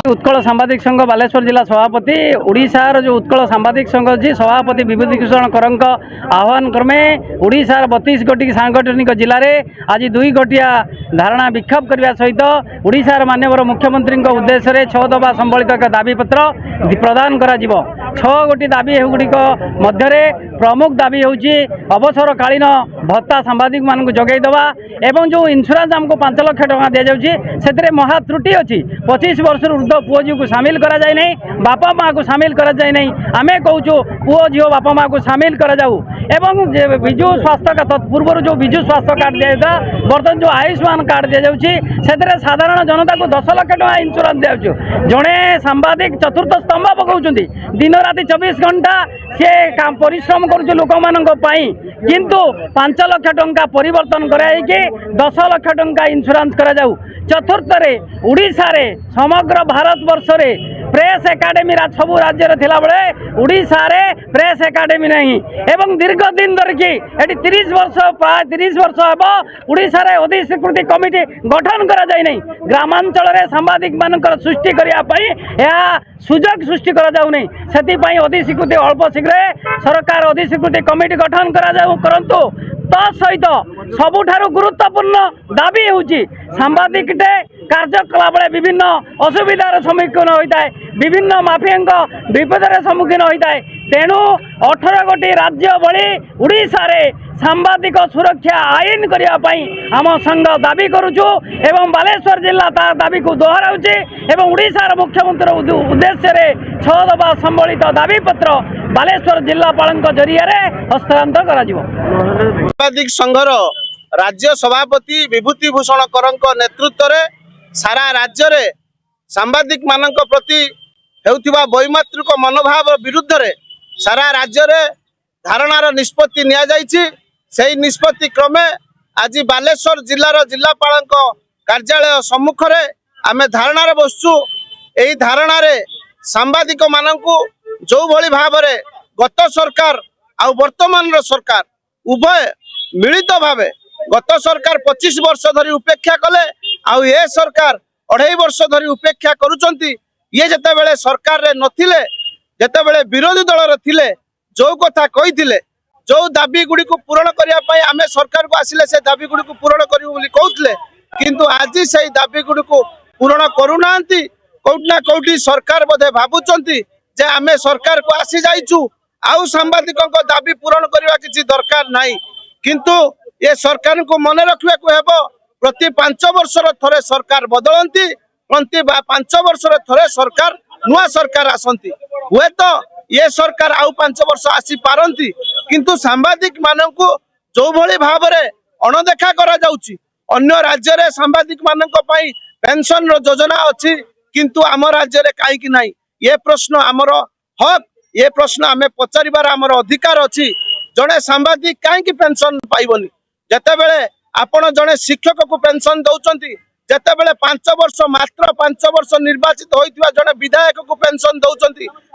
उत्कल सांबादिक संघ बालेश्वर जिला सभापति ओडिशार जो उत्कल सांबादिक संघ अच्छी सभापति विभूतिभूषण करंक आह्वान क्रमे ओडिशार 32 गोटी सांगठनिक जिले में आज 2 गोटिया धारणा विक्षोभ करने सहित ओडिशार माननीय मुख्यमंत्री उद्देश्य 6 दफा संबलित एक दाबीपत्र प्रदान कर 6 गोटी दाबी गुड़िक मध्य प्रमुख दाबी हूँ अवसरकालीन भत्ता सांबादिक मान जगैदवा एवं जो इन्शुरांस आमको 5 लाख टका दि जाऊँगी से महा त्रुटि अच्छी 25 वर्ष ऊर्ध्व पुओ झी को सामिल करा जाए नहीं, बापा माँ को सामिल करा जाए नहीं। आमे कहूँ पुओ झील बापा माँ को सामिल करा जाऊ एवं विजु स्वास्थ्य का तत्पूर्व जो विजु स्वास्थ्य कार्ड दिया जाता बर्तमान जो आयुष्मान कार्ड दि जाऊँगी से साधारण जनता को 10 लाख टका इन्शुरांस दिया जड़े सांबादिक चतुर्थ स्तंभ पकाउं दिन राति 24 घंटा सी परिश्रम कर लोक मानी किंतु 5 लाख टंका परिवर्तन कराई 10 लाख टंका इन्शुरांस करा जाऊ। चतुर्थ उड़ीसा रे समग्र भारत वर्ष रे प्रेस एकाडेमी सबू राज्य थिला बेले उड़ीसा रे प्रेस एकाडेमी नहीं एवं दीर्घ दिन धरिकी एटी 30 वर्ष प्राय 30 वर्ष हम उड़ीसा रे अधिस्वीकृति कमिटी गठन करा जाय नहीं। ग्रामांचल रे सांबादिक मानकर सृष्टि करिया पई या सुजोग सृष्टि करा जाउ नहीं सेति पई अधिस्वीकृति अल्प शीघ्र सरकार अधिस्वीकृति कमिटी गठन करा जाउ करंतु सहित सबुठारु गुरुत्वपूर्ण दाबी होची सांबादिकटे कार्यकला बेले विभिन्न असुविधार सम्मुखीन होता है, विभिन्न माफिया विपदर सम्मुखीन होता है। तेणु 18 गोटी राज्य भली उड़ीसा रे सांबादिक सुरक्षा आईन करने आम संघ दाबी करुचु एवं बालेश्वर जिला तार दाबी को दोहराऊँगी एवं उड़ीसार मुख्यमंत्री उद्देश्य 6 दफा संबलित दाबीपत्र बालेश्वर जिलापाल जरिया हस्तांतर करा सांबादिक संघर राज्य सभापति विभूतिभूषण करंक नेतृत्व रे सारा राज्य रे सांबादिक मानक प्रति हेउथिबा वैमात्रिक मनोभाव विरुद्ध रे सारा राज्य रे धारणार निष्पत्ति निया जायछि। सेही निष्पत्ति क्रमे आज बालेश्वर जिलार जिलापाल कार्यालय सम्मुख रे आमे धारणार बसछु। एही धारणार सांबादिक मानकु जो भली भाव रे गत सरकार आ वर्तमान सरकार उभय मिलित भावे गत सरकार 25 वर्ष धरी उपेक्षा कले आउ ए सरकार 2.5 वर्ष धरी उपेक्षा करुचंती। ये जते बेले सरकार रे नथिले जते बेले विरोधी दल रे थिले जो कथा कहिथिले जो दाबी गुडी को पूरण करिया पई आमे सरकार को आसिले से दाबी गुडी को पूरण करियो बोली कहउतले किंतु आज से दाबी गुडी को पूरण करूनांती। कोठना कोठी सरकार बधे भाबुचंती जे आमे सरकार को आसी जाइछु आउ सांबादिकों को दाबी पूरण करवा किसी दरकार नहीं किंतु ये सरकार को मन रखा हेब प्रति 5 वर्ष थरे सरकार बदलती प्रति 5 वर्ष थरे सरकार नुआ सरकार आसंती हुए तो ये सरकार आउ 5 वर्ष आसी पारंती किंतु सांबादिक मानकु जो भली भाव रे अणदेखा करा जाउची। अन्य राज्य रे सांबादिक मानक पई पेंशन रो योजना अछि किंतु आम राज्य रे काहे कि नाही ये प्रश्न आमर हक ये प्रश्न आमे पचारिबार आमर अधिकार अछि। जड़े सांबादिक कहीं पेंशन पाइबनी जते बेले आपण जड़े शिक्षक को पेंशन दौरान जते बेले 5 वर्ष मात्र 5 वर्ष निर्वाचित होइतिबा जड़े विधायक को पेंशन दौरान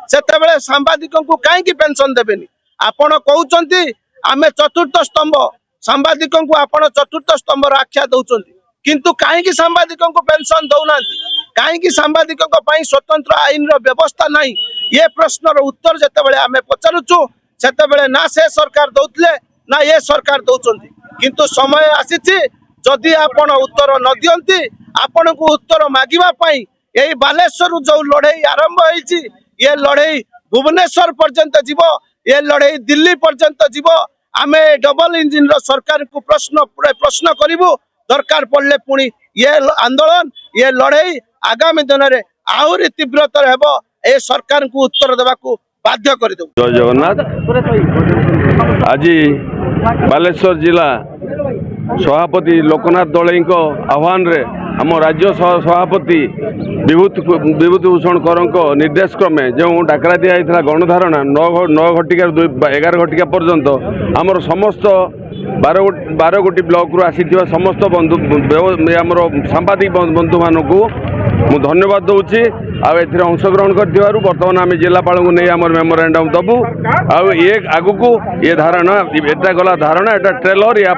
सेते बेले सांबादिकों को कहीं पेंशन देबेनी। आपण कहउचंती आमे चतुर्थ स्तंभ सांबादिकों को आपण चतुर्थ स्तंभ आख्या दौरान किंतु कहीं सांबादिकों को पेंशन दौनांती कहीं सांबादिकों पई स्वतंत्र आईन रो व्यवस्था नहीं। ये प्रश्न रो उत्तर जते बेले आमे पचारुचु सेते बेले ना से सरकार दौतले ना ये सरकार दौचंती किंतु समय आसीछि जदि आपण उत्तर न दियंती आपण को उत्तर मागिबा पई एई बालेश्वर जो लड़ाई आरंभ होईछि ये लड़ाई भुवनेश्वर पर्यंत जीवो ये लड़ाई दिल्ली पर्यंत जीवो। आमे डबल इंजिन रो सरकार को प्रश्न करिवु दरकार पड़ले पुणी ये आंदोलन ये लड़ाई आगामी दिन में आहुरी तीव्रतर हेबो ए सरकार को उत्तर देवा को बाध्य कर दो। जय जगन्नाथ। आज बालेश्वर जिला सभापति लोकनाथ दलई आह्वान रे आम राज्य सभापति विभूतिभूषण करंक निर्देश क्रमे जो डाकरा दिया गणधारणा 9 घटिका 11 घटिका पर्यंत आमर समस्त 12 गोटी ब्लॉक रू आसी समस्त बंधु आमर सांबादिक बंधु मानक मु धन्यवाद दूची अंशग्रहण कर बर्तमान आम जिलापाल को नहीं आम मेमोरांडम दबू आगु को ये धारणा एटा गला धारणा एटा ट्रेलर या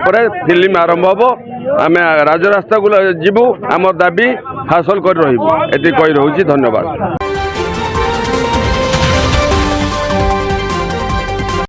फिल्म आरंभ हम आम राजरास्ता को जीवु आम दाबी ହାସଲ କରି ରହିବୁ ଏତିକି କହି ରହୁଛି ଧନ୍ୟବାଦ।